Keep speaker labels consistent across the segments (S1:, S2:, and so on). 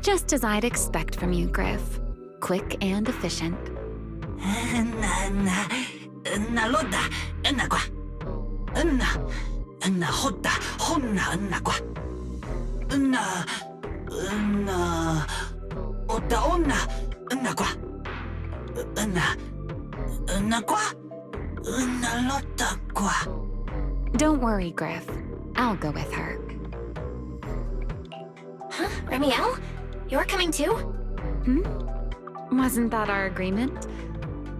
S1: Just as I'd expect from you, Griff. Quick and efficient. Don't worry, Griff. I'll go with her.
S2: Huh? Remiel? You're coming too?
S1: Wasn't that our agreement?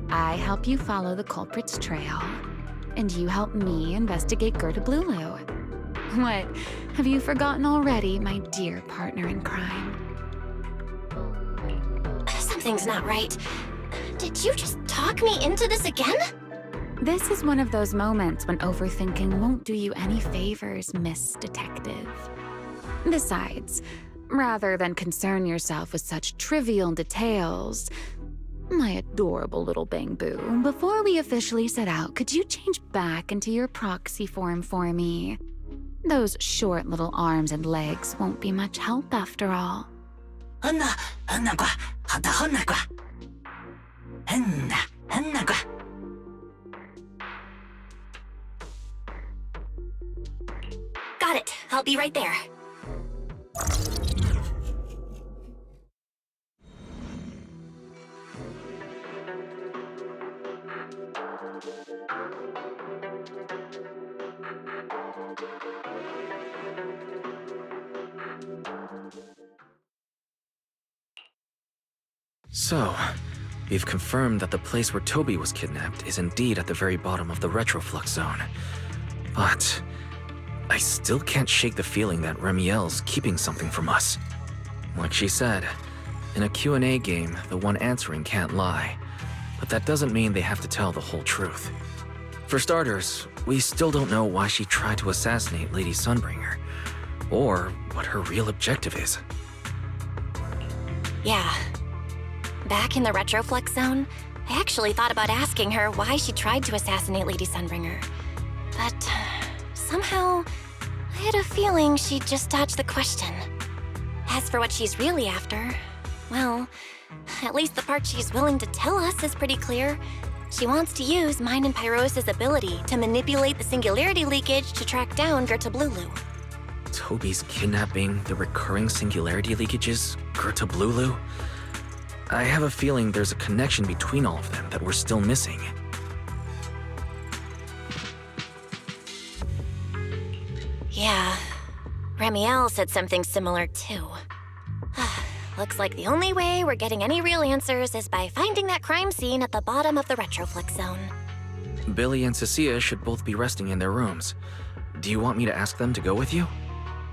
S1: I help you follow the culprit's trail, and you help me investigate Gerda Blulu. What? Have you forgotten already, my dear partner in crime?
S2: Something's not right. Did you just talk me into this again?
S1: This is one of those moments when overthinking won't do you any favors, Miss Detective. Besides, rather than concern yourself with such trivial details, my adorable little Bang-Boo, before we officially set out, could you change back into your proxy form for me? Those short little arms and legs won't be much help after all.
S2: Got it. I'll be right there.
S3: So, we've confirmed that the place where Toby was kidnapped is indeed at the very bottom of the retroflux zone. But I still can't shake the feeling that Remiel's keeping something from us. Like she said, in a Q&A game, the one answering can't lie. But that doesn't mean they have to tell the whole truth. For starters, we still don't know why she tried to assassinate Lady Sunbringer, or what her real objective is.
S2: Yeah. Back in the retroflux zone, I actually thought about asking her why she tried to assassinate Lady Sunbringer. But somehow, I had a feeling she'd just dodge the question. As for what she's really after, well, at least the part she's willing to tell us is pretty clear. She wants to use mine and Pyros' ability to manipulate the singularity leakage to track down Gerda Blulu.
S3: Toby's kidnapping, the recurring singularity leakages, Gerda Blulu? I have a feeling there's a connection between all of them that we're still missing.
S2: Yeah, Remiel said something similar too. Looks like the only way we're getting any real answers is by finding that crime scene at the bottom of the retroflux zone.
S3: Billy and Cecilia should both be resting in their rooms. Do you want me to ask them to go with you?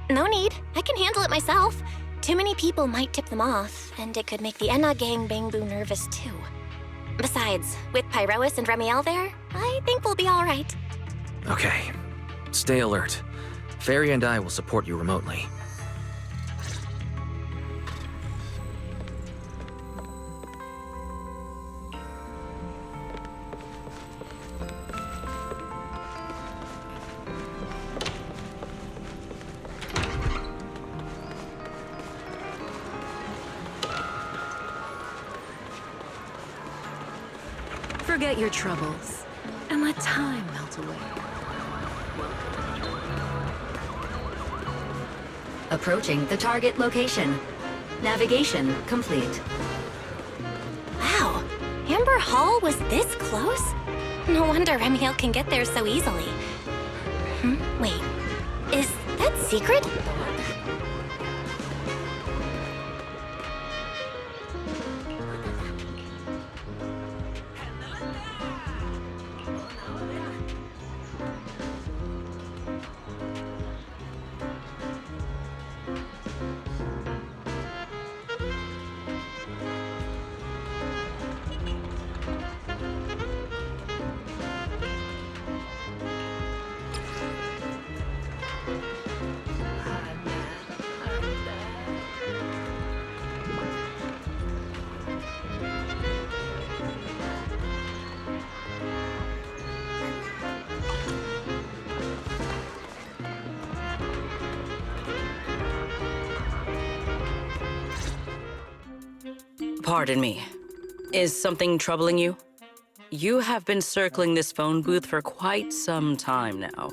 S2: No need. I can handle it myself. Too many people might tip them off, and it could make the Enna gang Bang-Boo nervous too. Besides, with Pyrois and Remiel there, I think we'll be all right.
S3: Okay. Stay alert. Fairy and I will support you remotely.
S4: Forget your troubles, and let time melt away.
S5: Approaching the target location. Navigation complete.
S2: Wow, Amber Hall was this close? No wonder Remiel can get there so easily. Wait, is that secret?
S6: Pardon me. Is something troubling you? You have been circling this phone booth for quite some time now.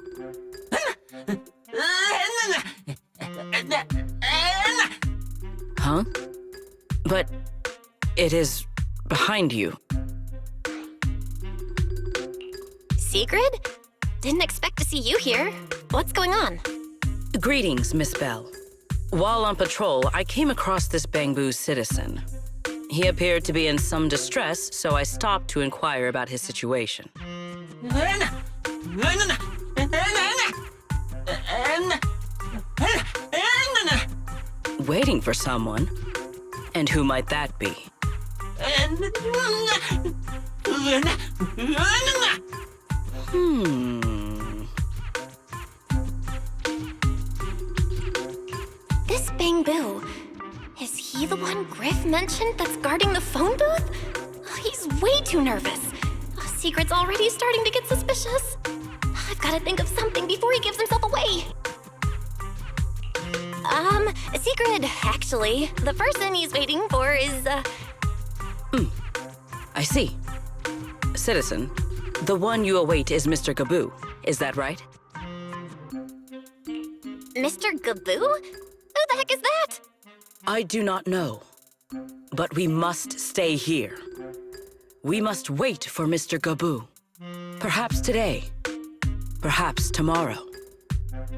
S6: Huh? But it is behind you.
S2: Sigrid? Didn't expect to see you here. What's going on?
S6: Greetings, Miss Bell. While on patrol, I came across this Bangbu citizen. He appeared to be in some distress, so I stopped to inquire about his situation. Waiting for someone? And who might that be?
S2: This Bangbu. Is he the one Griff mentioned that's guarding the phone booth? He's way too nervous. Secret's already starting to get suspicious. I've got to think of something before he gives himself away. Secret, actually. The person he's waiting for is,
S6: I see. Citizen, the one you await is Mr. Gaboo. Is that right?
S2: Mr. Gaboo? Who the heck is that?
S6: I do not know. But we must stay here. We must wait for Mr. Gaboo. Perhaps today. Perhaps tomorrow.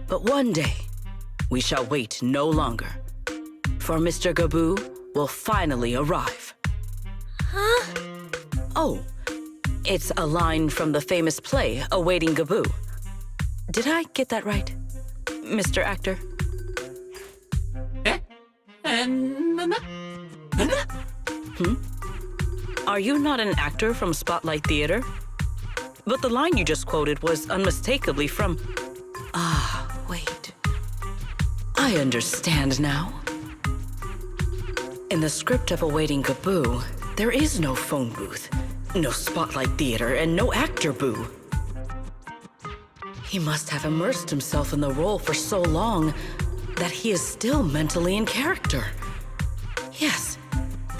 S6: But one day, we shall wait no longer. For Mr. Gaboo will finally arrive.
S2: Huh?
S6: Oh, it's a line from the famous play, Awaiting Gaboo. Did I get that right, Mr. Actor? Are you not an actor from Spotlight Theater? But the line you just quoted was unmistakably from... Ah, wait. I understand now. In the script of Awaiting Gaboo, there is no phone booth, no Spotlight Theater, and no actor boo. He must have immersed himself in the role for so long that he is still mentally in character. Yes,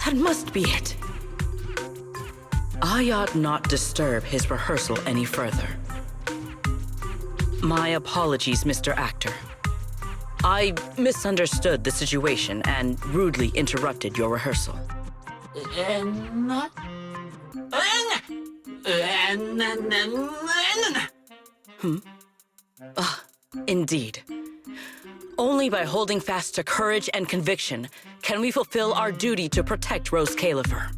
S6: that must be it. I ought not disturb his rehearsal any further. My apologies, Mr. Actor. I misunderstood the situation and rudely interrupted your rehearsal. Indeed. Only by holding fast to courage and conviction can we fulfill our duty to protect Rose Califer.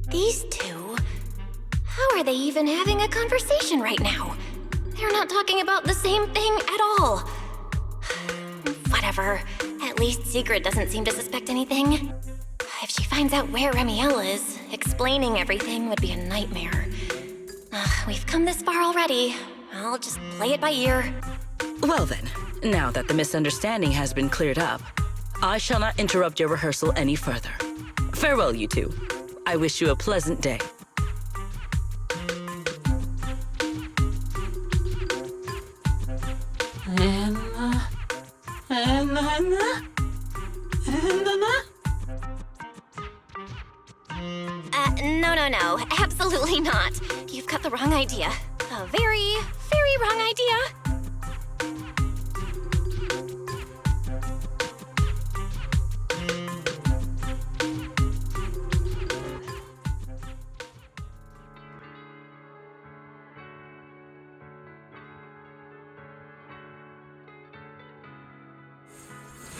S2: These two? How are they even having a conversation right now? They're not talking about the same thing at all. Whatever. At least Sigrid doesn't seem to suspect anything. If she finds out where Remiel is, explaining everything would be a nightmare. We've come this far already. I'll just play it by ear.
S6: Well then, now that the misunderstanding has been cleared up, I shall not interrupt your rehearsal any further. Farewell, you two. I wish you a pleasant day.
S2: No. Absolutely not. You've got the wrong idea. A very, very wrong idea.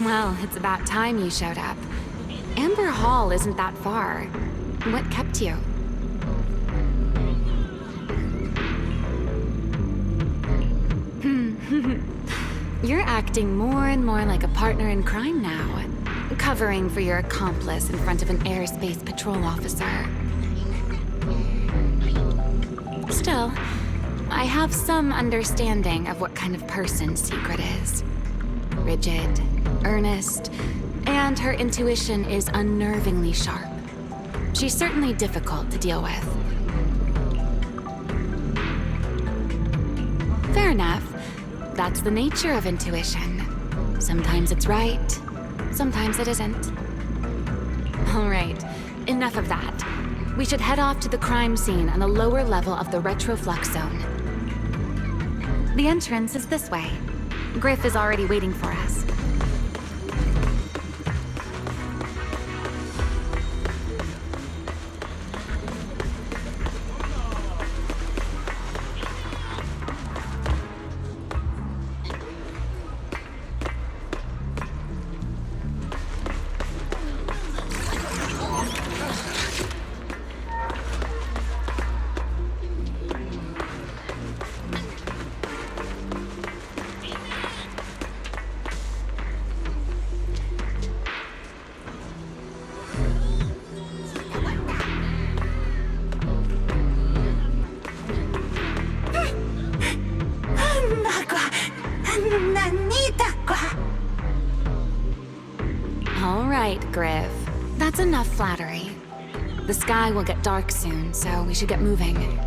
S1: Well, it's about time you showed up. Amber Hall isn't that far. What kept you? You're acting more and more like a partner in crime now. Covering for your accomplice in front of an airspace patrol officer. Still, I have some understanding of what kind of person Secret is. Rigid, earnest, and her intuition is unnervingly sharp. She's certainly difficult to deal with. Fair enough. That's the nature of intuition. Sometimes it's right, sometimes it isn't. All right, enough of that. We should head off to the crime scene on the lower level of the retroflux zone. The entrance is this way. Griff is already waiting for us. All right, Griff. That's enough flattery. The sky will get dark soon, so we should get moving.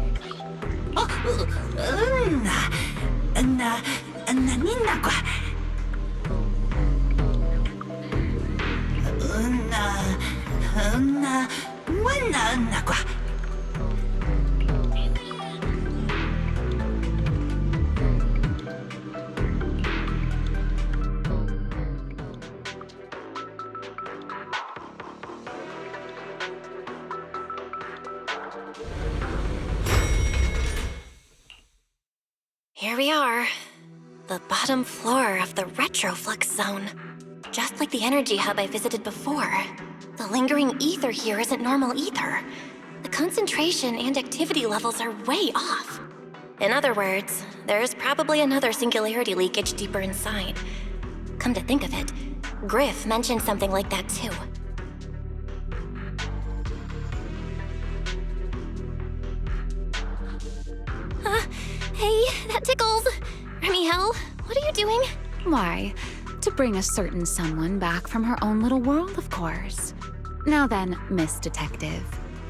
S2: Here we are. The bottom floor of the retroflux zone. Just like the energy hub I visited before. The lingering ether here isn't normal either. The concentration and activity levels are way off. In other words, there's probably another singularity leakage deeper inside. Come to think of it, Griff mentioned something like that too. Hey, that tickles. Remiel, what are you doing?
S1: Why? To bring a certain someone back from her own little world, of course. Now then, Miss Detective,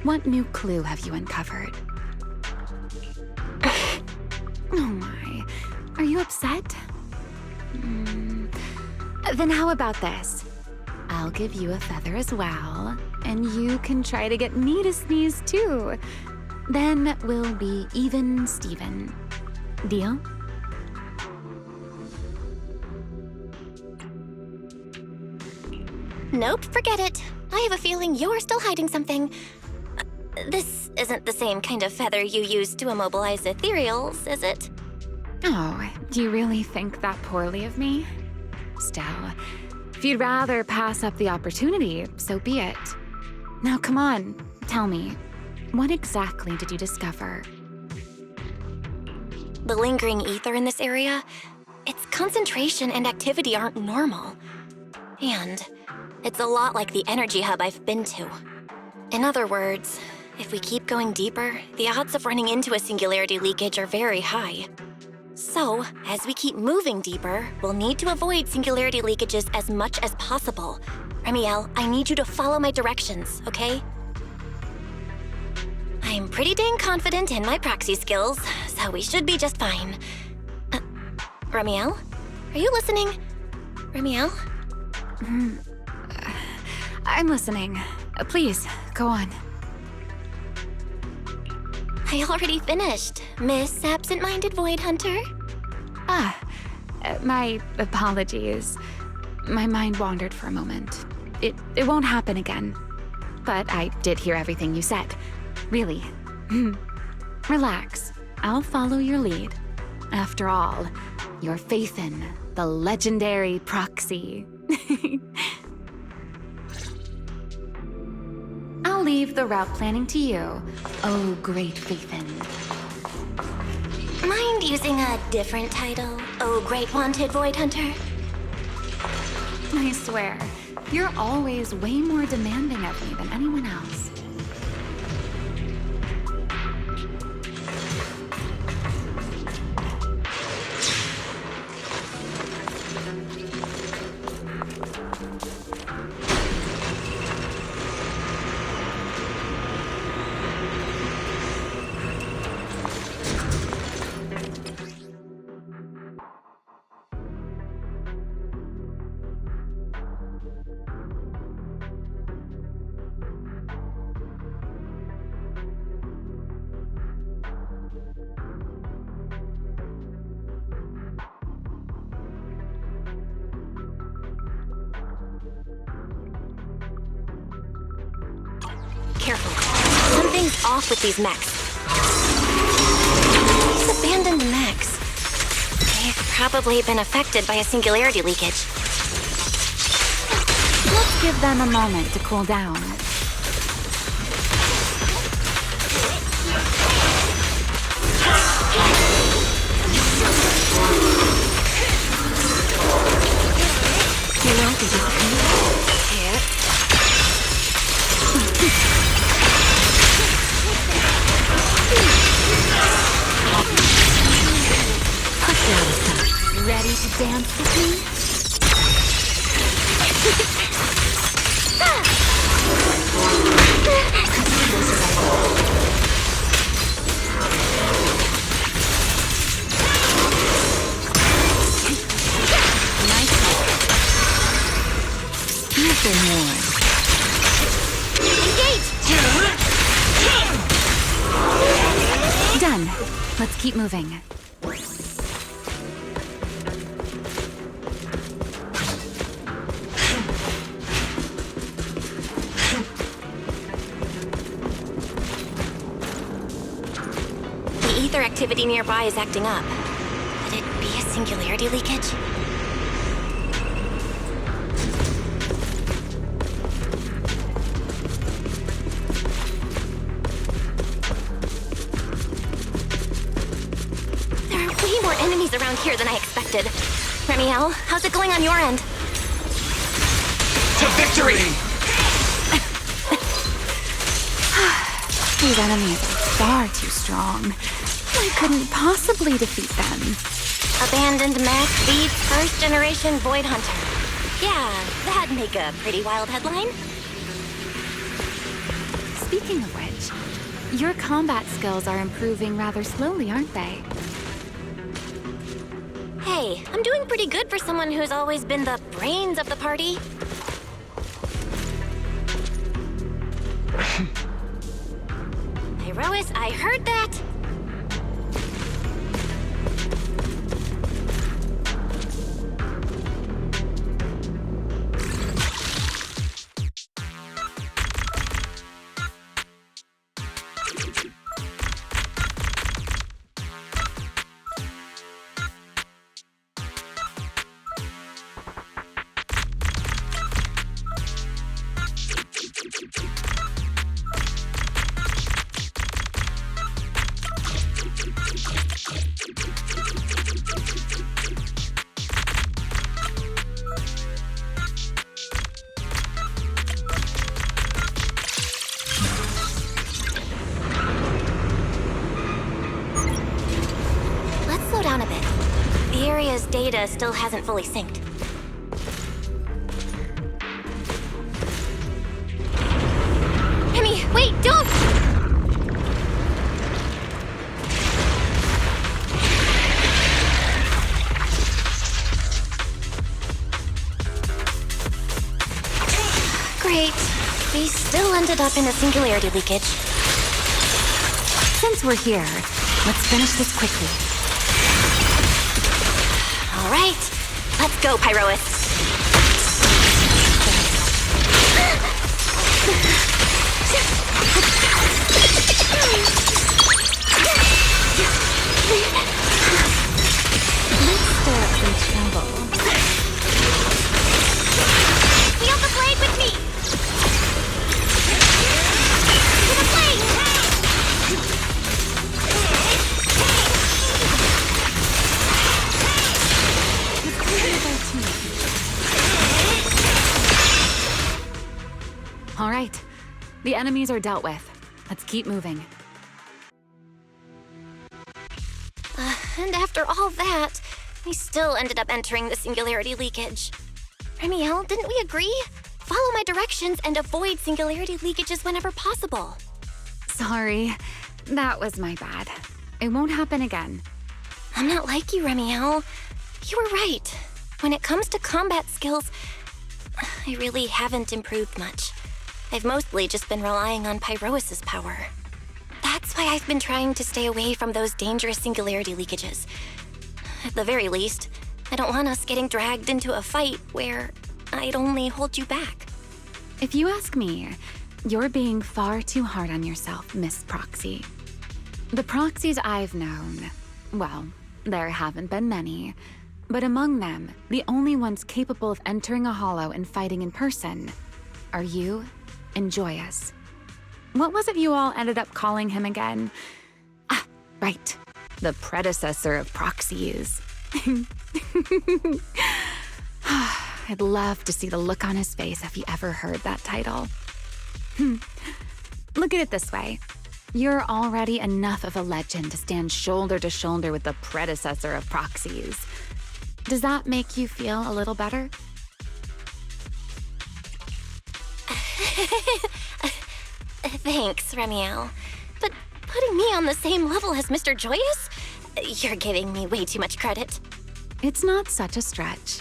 S1: what new clue have you uncovered? Oh my, are you upset? Then how about this? I'll give you a feather as well, and you can try to get me to sneeze too. Then we'll be even Steven. Deal?
S2: Nope, forget it. I have a feeling you're still hiding something. This isn't the same kind of feather you use to immobilize ethereals, is it?
S1: Oh, do you really think that poorly of me? Still, if you'd rather pass up the opportunity, so be it. Now come on, tell me, what exactly did you discover?
S2: The lingering ether in this area, its concentration and activity aren't normal. And it's a lot like the energy hub I've been to. In other words, if we keep going deeper, the odds of running into a singularity leakage are very high. So, as we keep moving deeper, we'll need to avoid singularity leakages as much as possible. Remiel, I need you to follow my directions, okay? I'm pretty dang confident in my proxy skills, so we should be just fine. Remiel? Are you listening? Remiel?
S1: I'm listening. Please, go on.
S2: I already finished, Miss Absent-Minded Void Hunter.
S1: My apologies. My mind wandered for a moment. It won't happen again. But I did hear everything you said. Really. Relax. I'll follow your lead. After all, your faith in the legendary proxy. I'll leave the route planning to you, oh great Faithin.
S2: Mind using a different title, oh great wanted Void Hunter?
S1: I swear, you're always way more demanding of me than anyone else.
S2: off with these mechs. These abandoned mechs. They've probably been affected by a singularity leakage.
S1: Let's give them a moment to cool down.
S4: You want to disappear?
S2: Here.
S1: Ready to dance with me? You've been warned. Done. Let's keep moving.
S2: The ether activity nearby is acting up. Could it be a singularity leakage? There are way more enemies around here than I expected. Remiel, how's it going on your end?
S3: To victory!
S1: These enemies are far too strong. I couldn't possibly defeat them.
S2: Abandoned mech beats first generation Void Hunter. Yeah, that'd make a pretty wild headline.
S1: Speaking of which, your combat skills are improving rather slowly, aren't they?
S2: Hey, I'm doing pretty good for someone who's always been the brains of the party. Pyrois, I heard that. Down a bit. The area's data still hasn't fully synced. Remy, wait, don't! Great. We still ended up in a singularity leakage.
S1: Since we're here, let's finish this quickly.
S2: All right, let's go, Pyrois.
S1: Let's stir up some trouble.
S2: Feel the blade with me! To the blade!
S1: All right, the enemies are dealt with. Let's keep moving.
S2: And after all that, we still ended up entering the singularity leakage. Remiel, didn't we agree? Follow my directions and avoid singularity leakages whenever possible.
S1: Sorry, that was my bad. It won't happen again.
S2: I'm not like you, Remiel. You were right. When it comes to combat skills, I really haven't improved much. I've mostly just been relying on Pyrois' power. That's why I've been trying to stay away from those dangerous singularity leakages. At the very least, I don't want us getting dragged into a fight where I'd only hold you back.
S1: If you ask me, You're being far too hard on yourself, Miss Proxy. The proxies I've known, well, there haven't been many, but among them, the only ones capable of entering a hollow and fighting in person are you and Joyous. What was it you all ended up calling him again? Ah, right. The predecessor of proxies. I'd love to see the look on his face if he ever heard that title. Look at it this way. You're already enough of a legend to stand shoulder to shoulder with the predecessor of proxies. Does that make you feel a little better?
S2: Thanks, Remiel. But putting me on the same level as Mr. Joyous? You're giving me way too much credit.
S1: It's not such a stretch.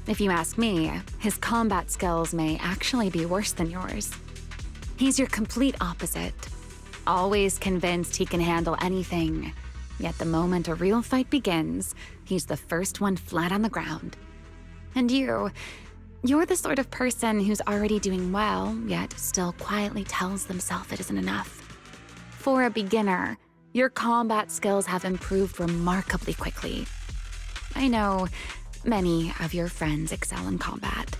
S1: If you ask me, his combat skills may actually be worse than yours. He's your complete opposite. Always convinced he can handle anything. Yet the moment a real fight begins, he's the first one flat on the ground. And you're the sort of person who's already doing well, yet still quietly tells themselves it isn't enough. For a beginner, your combat skills have improved remarkably quickly. I know many of your friends excel in combat,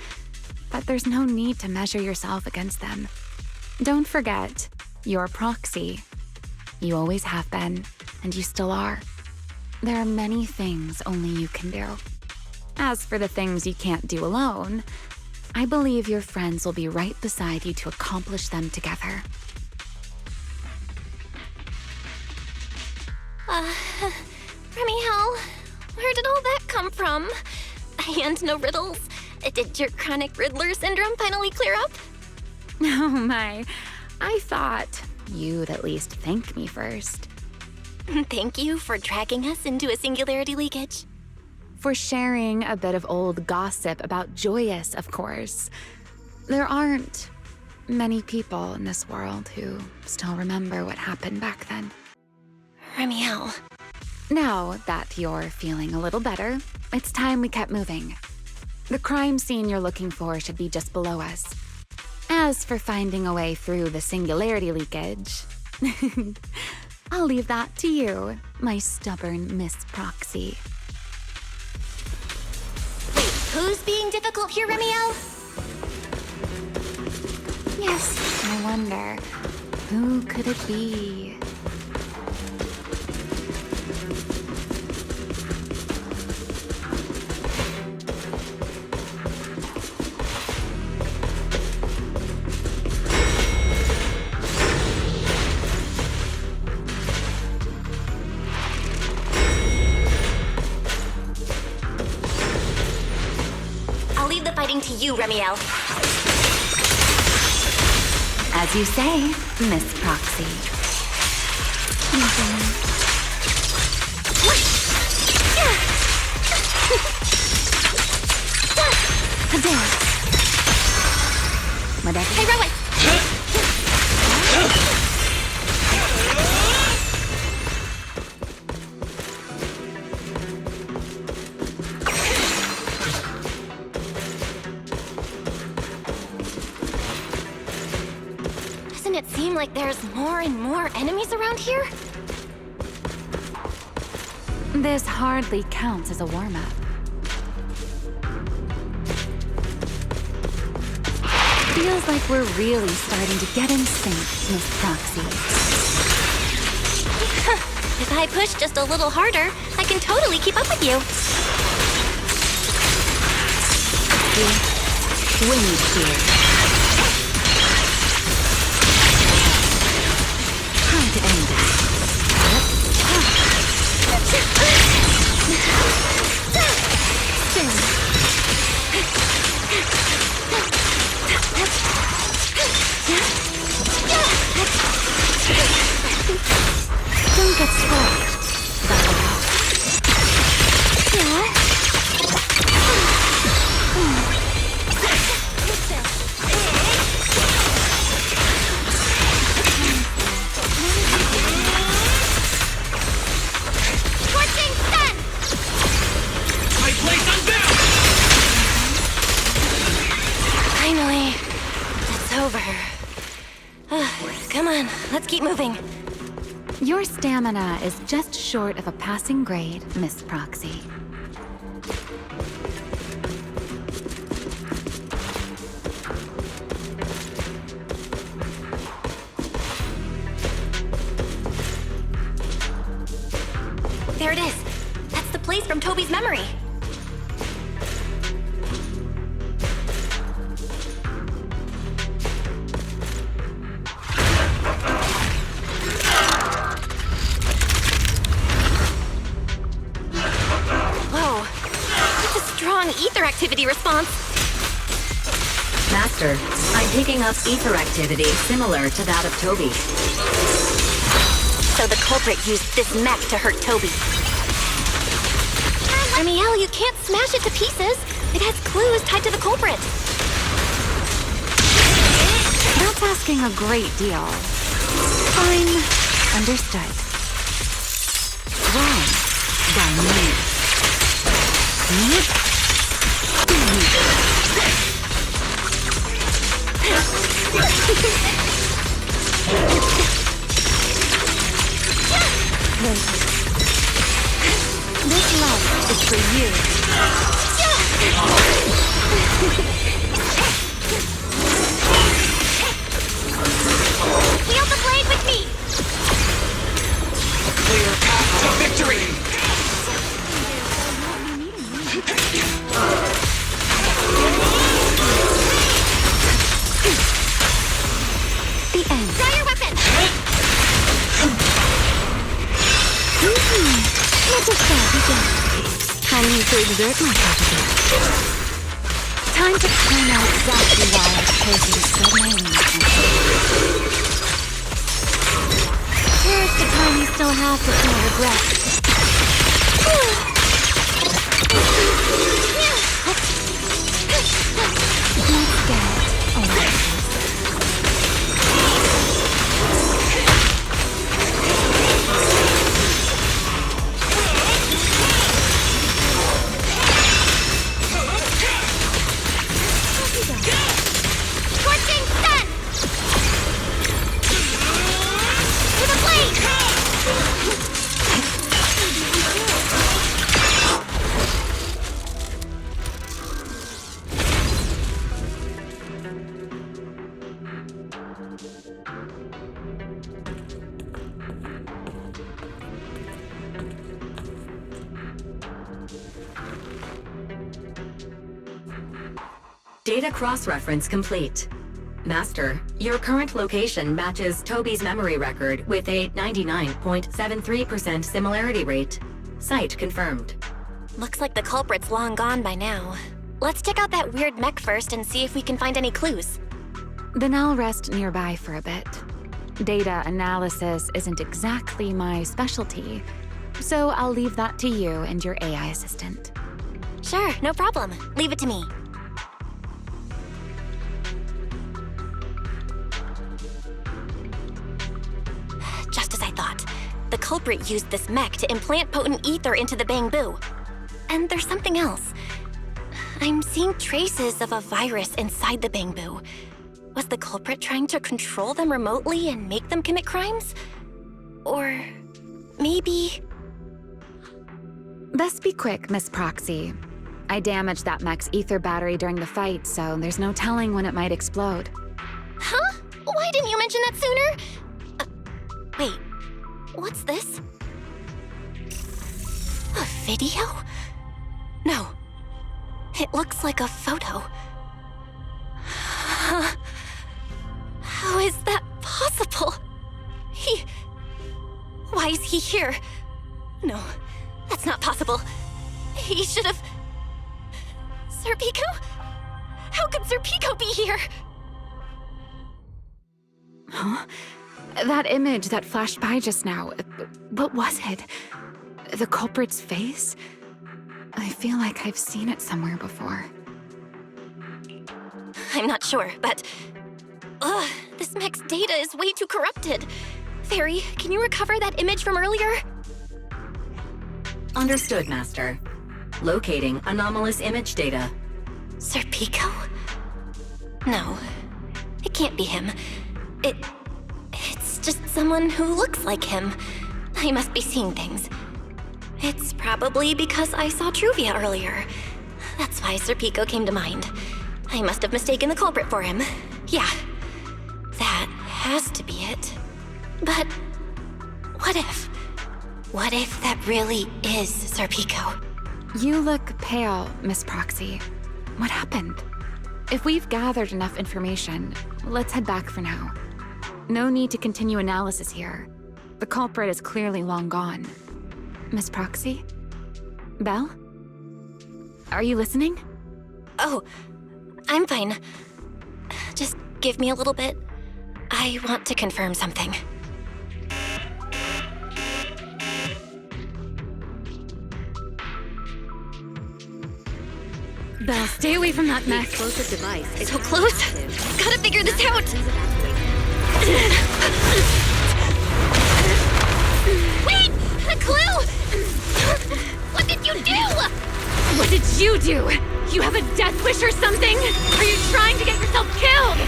S1: but there's no need to measure yourself against them. Don't forget, you're a proxy. You always have been, and you still are. There are many things only you can do. As for the things you can't do alone, I believe your friends will be right beside you to accomplish them together.
S2: Remiel, where did all that come from? And no riddles. Did your chronic Riddler syndrome finally clear up?
S1: Oh my, I thought you'd at least thank me first.
S2: Thank you for dragging us into a singularity leakage.
S1: For sharing a bit of old gossip about Joyous, of course. There aren't many people in this world who still remember what happened back then.
S2: Remiel.
S1: Now that you're feeling a little better, it's time we kept moving. The crime scene you're looking for should be just below us. As for finding a way through the singularity leakage, I'll leave that to you, my stubborn Miss Proxy.
S2: Wait, who's being difficult here, Remiel?
S1: Yes, I wonder, who could it be?
S2: I'll leave the fighting to you, Remiel.
S1: As you say, Miss Proxy. A dance. Whatever.
S2: Hey, Rowan! Doesn't it seem like there's more and more enemies around here?
S1: This hardly counts as a warm-up. Feels like we're really starting to get in sync, Miss Proxy.
S2: If I push just a little harder, I can totally keep up with you.
S1: Wind here. Time to end that. Don't get spoiled.
S2: Keep moving.
S1: Your stamina is just short of a passing grade, Miss Proxy.
S2: There it is. That's the place from Toby's memory. Whoa. That's a strong ether activity response.
S5: Master, I'm picking up ether activity similar to that of Toby.
S2: So the culprit used this mech to hurt Toby. Remiel, you can't smash it to pieces. It has clues tied to the culprit.
S1: That's asking a great deal. Fine. Understood. Wrong. By me. This love is for you.
S2: Wield the blade with me!
S7: A clear path to victory!
S1: The end.
S2: Draw your weapon!
S1: Let us start again. I need to exert myself a bit. Time to find out exactly why I chose you to spread my wings. Here's the time you still have to feel regret. Let's get away.
S2: Scorching sun! To the blade!
S5: Data cross-reference complete. Master, your current location matches Toby's memory record with a 99.73% similarity rate. Site confirmed.
S2: Looks like the culprit's long gone by now. Let's check out that weird mech first and see if we can find any clues.
S1: Then I'll rest nearby for a bit. Data analysis isn't exactly my specialty, so I'll leave that to you and your AI assistant.
S2: Sure, no problem. Leave it to me. Just as I thought. The culprit used this mech to implant potent ether into the Bangbu. And there's something else. I'm seeing traces of a virus inside the Bangbu. Was the culprit trying to control them remotely and make them commit crimes? Or maybe...
S1: Best be quick, Miss Proxy. I damaged that mech's ether battery during the fight, so there's no telling when it might explode.
S2: Huh? Why didn't you mention that sooner? Wait, what's this? A video? No. It looks like a photo. How is that possible? Why is he here? No, that's not possible. He should have... Serpico? How could Serpico be here?
S1: Huh? That image that flashed by just now, what was it? The culprit's face? I feel like I've seen it somewhere before.
S2: I'm not sure, but... this mech's data is way too corrupted. Fairy, can you recover that image from earlier?
S5: Understood, Master. Locating anomalous image data.
S2: Serpico? No, it can't be him. It's just someone who looks like him. I must be seeing things. It's probably because I saw Truvia earlier. That's why Serpico came to mind. I must have mistaken the culprit for him. Yeah, that has to be it. But what if? What if that really is Serpico?
S1: You look pale, Miss Proxy. What happened? If we've gathered enough information, let's head back for now. No need to continue analysis here. The culprit is clearly long gone. Miss Proxy? Belle? Are you listening?
S2: Oh, I'm fine. Just give me a little bit. I want to confirm something.
S1: Belle, stay away from that mess.
S4: Explosive device is
S2: So close. Gotta figure this out. Wait! A clue! What did you do?
S1: What did you do? You have a death wish or something? Are you trying to get yourself killed?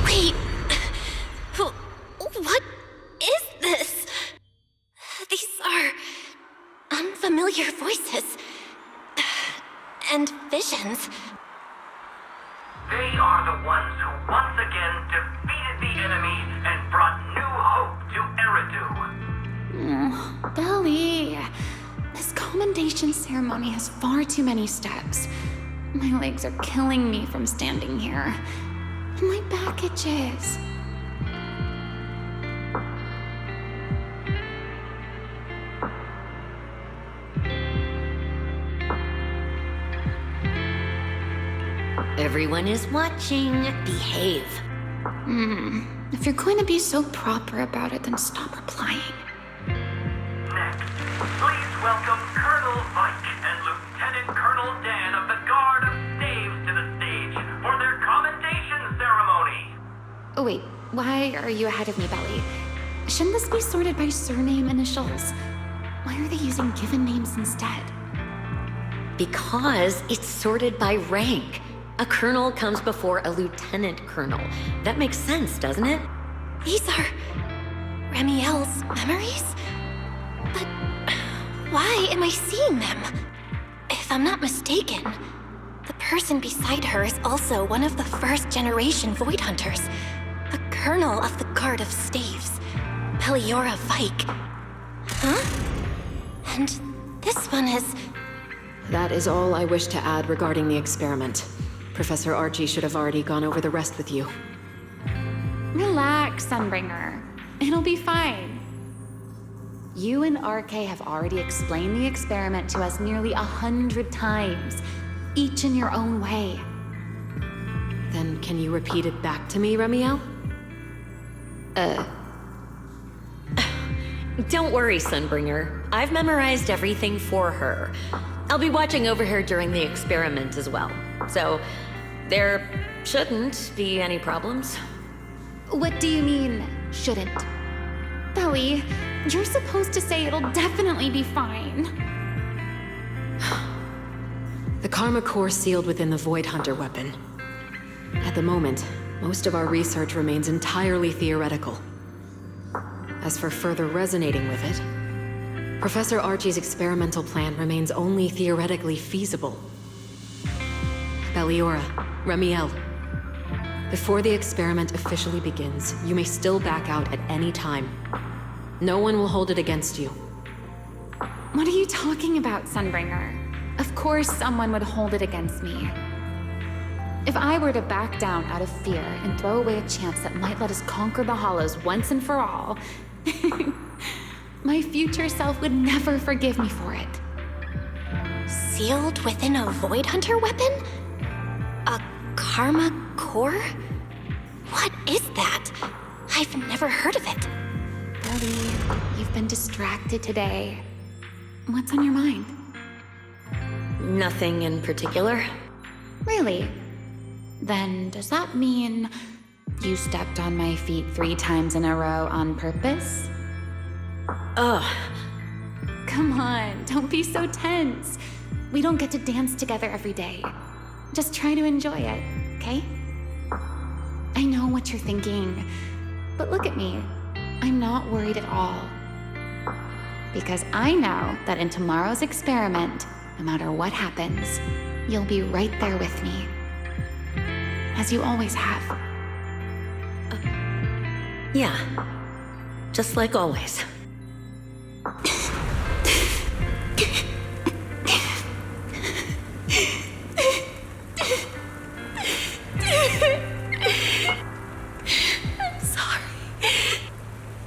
S2: Wait. What is this? These are unfamiliar voices. And visions.
S8: They are the ones who once again defeated the enemy and brought new hope to Eridu.
S1: Belly, this commendation ceremony has far too many steps. My legs are killing me from standing here. And my back itches.
S4: Everyone is watching. Behave.
S1: If you're going to be so proper about it, then stop replying.
S8: Next, please welcome Colonel Vike and Lieutenant Colonel Dan of the Guard of Staves to the stage for their commendation ceremony.
S1: Oh wait, why are you ahead of me, Belly? Shouldn't this be sorted by surname initials? Why are they using given names instead?
S4: Because it's sorted by rank. A colonel comes before a lieutenant colonel. That makes sense, doesn't it?
S2: These are Ramiel's memories? But why am I seeing them? If I'm not mistaken, the person beside her is also one of the first-generation Void Hunters, a colonel of the Guard of Staves, Peliora Vike. Huh? And this one is...
S9: That is all I wish to add regarding the experiment. Professor Archie should have already gone over the rest with you.
S1: Relax, Sunbringer. It'll be fine. You and RK have already explained the experiment to us nearly 100 times, each in your own way.
S9: Then can you repeat it back to me, Remiel?
S4: Don't worry, Sunbringer. I've memorized everything for her. I'll be watching over her during the experiment as well. So, there shouldn't be any problems.
S1: What do you mean, shouldn't? Belly, you're supposed to say it'll definitely be fine.
S9: The Karma Core sealed within the Void Hunter weapon. At the moment, most of our research remains entirely theoretical. As for further resonating with it, Professor Archie's experimental plan remains only theoretically feasible. Belliora, Remiel, before the experiment officially begins, you may still back out at any time. No one will hold it against you.
S1: What are you talking about, Sunbringer? Of course someone would hold it against me. If I were to back down out of fear and throw away a chance that might let us conquer the Hollows once and for all, my future self would never forgive me for it.
S2: Sealed within a Void Hunter weapon? A Karma Core? What is that? I've never heard of it.
S1: Belly, you've been distracted today. What's on your mind?
S4: Nothing in particular.
S1: Really? Then does that mean you stepped on my feet 3 times in a row on purpose?
S4: Ugh.
S1: Come on, don't be so tense. We don't get to dance together every day. Just try to enjoy it, okay? I know what you're thinking, but look at me. I'm not worried at all. Because I know that in tomorrow's experiment, no matter what happens, you'll be right there with me. As you always have.
S4: Yeah. Just like always.
S1: I'm sorry.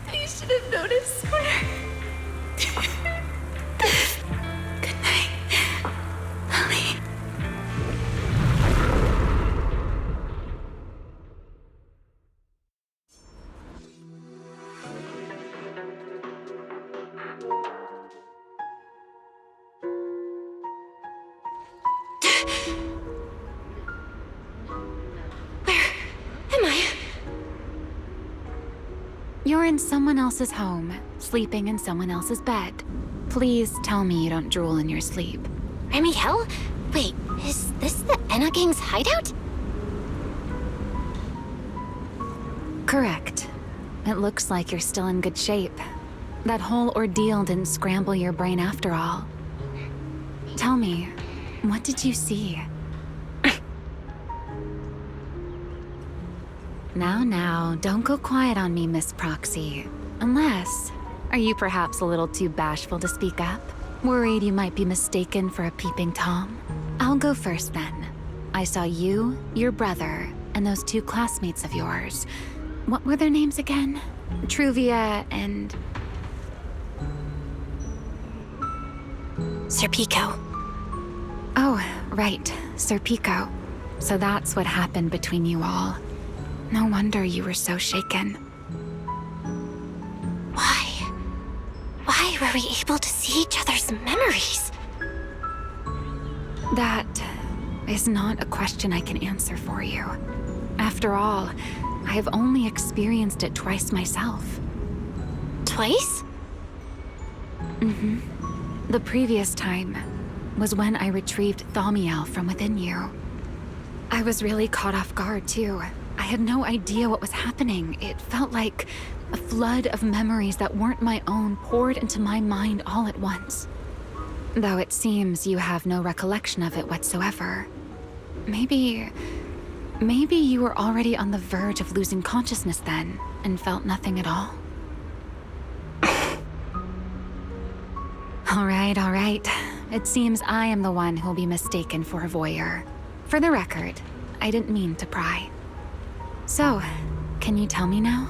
S1: I should have noticed sooner. Good night, Lily.
S2: Am I?
S1: You're in someone else's home, sleeping in someone else's bed. Please tell me you don't drool in your sleep.
S2: Remiel? Wait, is this the Enna Gang's hideout?
S1: Correct. It looks like you're still in good shape. That whole ordeal didn't scramble your brain after all. Tell me, what did you see? Now, don't go quiet on me, Miss Proxy. Unless, are you perhaps a little too bashful to speak up? Worried you might be mistaken for a peeping Tom? I'll go first then. I saw you, your brother, and those two classmates of yours. What were their names again? Truvia and...
S2: Sir Pico.
S1: Oh, right, Sir Pico. So that's what happened between you all. No wonder you were so shaken.
S2: Why? Why were we able to see each other's memories?
S1: That is not a question I can answer for you. After all, I have only experienced it twice myself.
S2: Twice?
S1: The previous time was when I retrieved Thaumiel from within you. I was really caught off guard, too. I had no idea what was happening. It felt like a flood of memories that weren't my own poured into my mind all at once. Though it seems you have no recollection of it whatsoever. Maybe you were already on the verge of losing consciousness then, and felt nothing at all? All right. It seems I am the one who'll be mistaken for a voyeur. For the record, I didn't mean to pry. So, can you tell me now?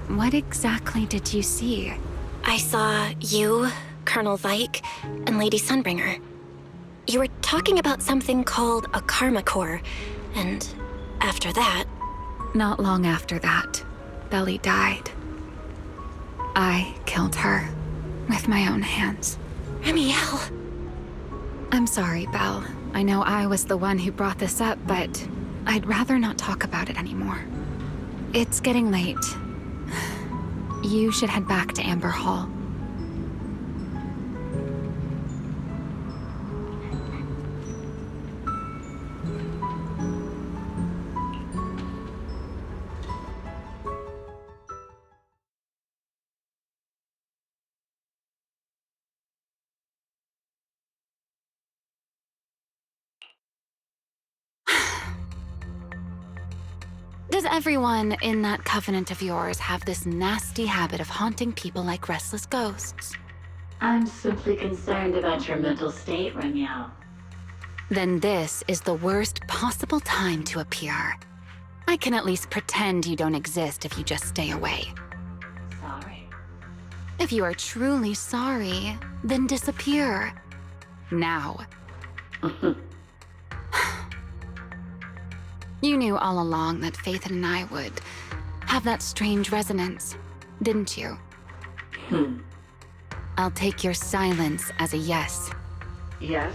S1: What exactly did you see?
S2: I saw you, Colonel Vike, and Lady Sunbringer. You were talking about something called a karma core, and after that...
S1: Not long after that, Belly died. I killed her with my own hands.
S2: Remiel!
S1: I'm sorry, Belle. I know I was the one who brought this up, but I'd rather not talk about it anymore. It's getting late. You should head back to Amber Hall. Does everyone in that covenant of yours have this nasty habit of haunting people like restless ghosts?
S10: I'm simply concerned about your mental state, Remiel.
S1: Then this is the worst possible time to appear. I can at least pretend you don't exist if you just stay away.
S10: Sorry.
S1: If you are truly sorry, then disappear. Now. You knew all along that Faithen and I would have that strange resonance, didn't you? I'll take your silence as a yes.
S10: Yes,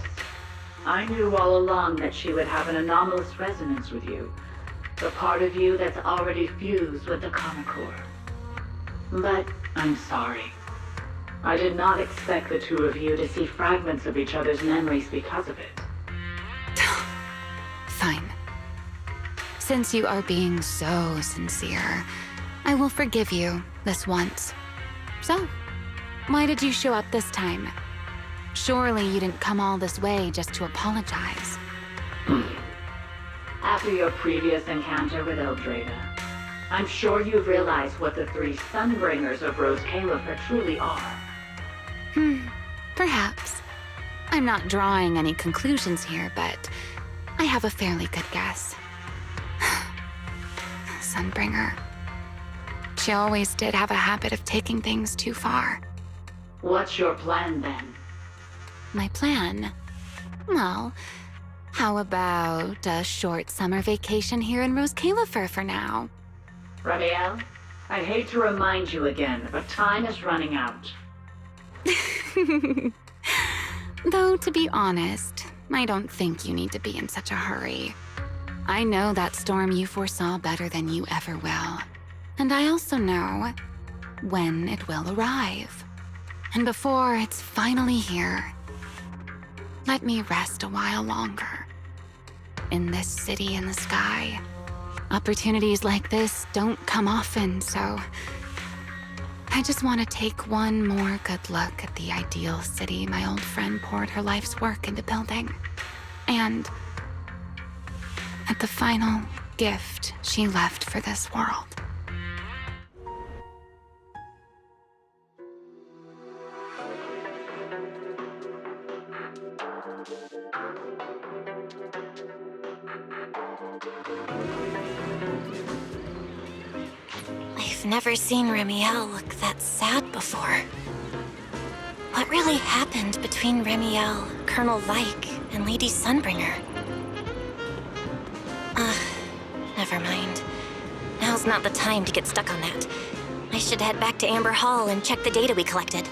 S10: I knew all along that she would have an anomalous resonance with you. The part of you that's already fused with the karma core. But I'm sorry. I did not expect the two of you to see fragments of each other's memories because of it.
S1: Since you are being so sincere, I will forgive you this once. So, why did you show up this time? Surely you didn't come all this way just to apologize.
S10: After your previous encounter with Eldrada, I'm sure you've realized what the three Sunbringers of Rose Califer truly are.
S1: Perhaps. I'm not drawing any conclusions here, but I have a fairly good guess. Sunbringer. She always did have a habit of taking things too far.
S10: What's your plan then?
S1: My plan? Well, how about a short summer vacation here in Rose Califer for now?
S10: Ramiel, I hate to remind you again, but time is running out.
S1: Though, to be honest, I don't think you need to be in such a hurry. I know that storm you foresaw better than you ever will. And I also know when it will arrive. And before it's finally here, let me rest a while longer. In this city in the sky, opportunities like this don't come often, so I just want to take one more good look at the ideal city my old friend poured her life's work into building. And at the final gift she left for this world.
S2: I've never seen Ramiel look that sad before. What really happened between Ramiel, Colonel Vike, and Lady Sunbringer? Never mind. Now's not the time to get stuck on that. I should head back to Amber Hall and check the data we collected.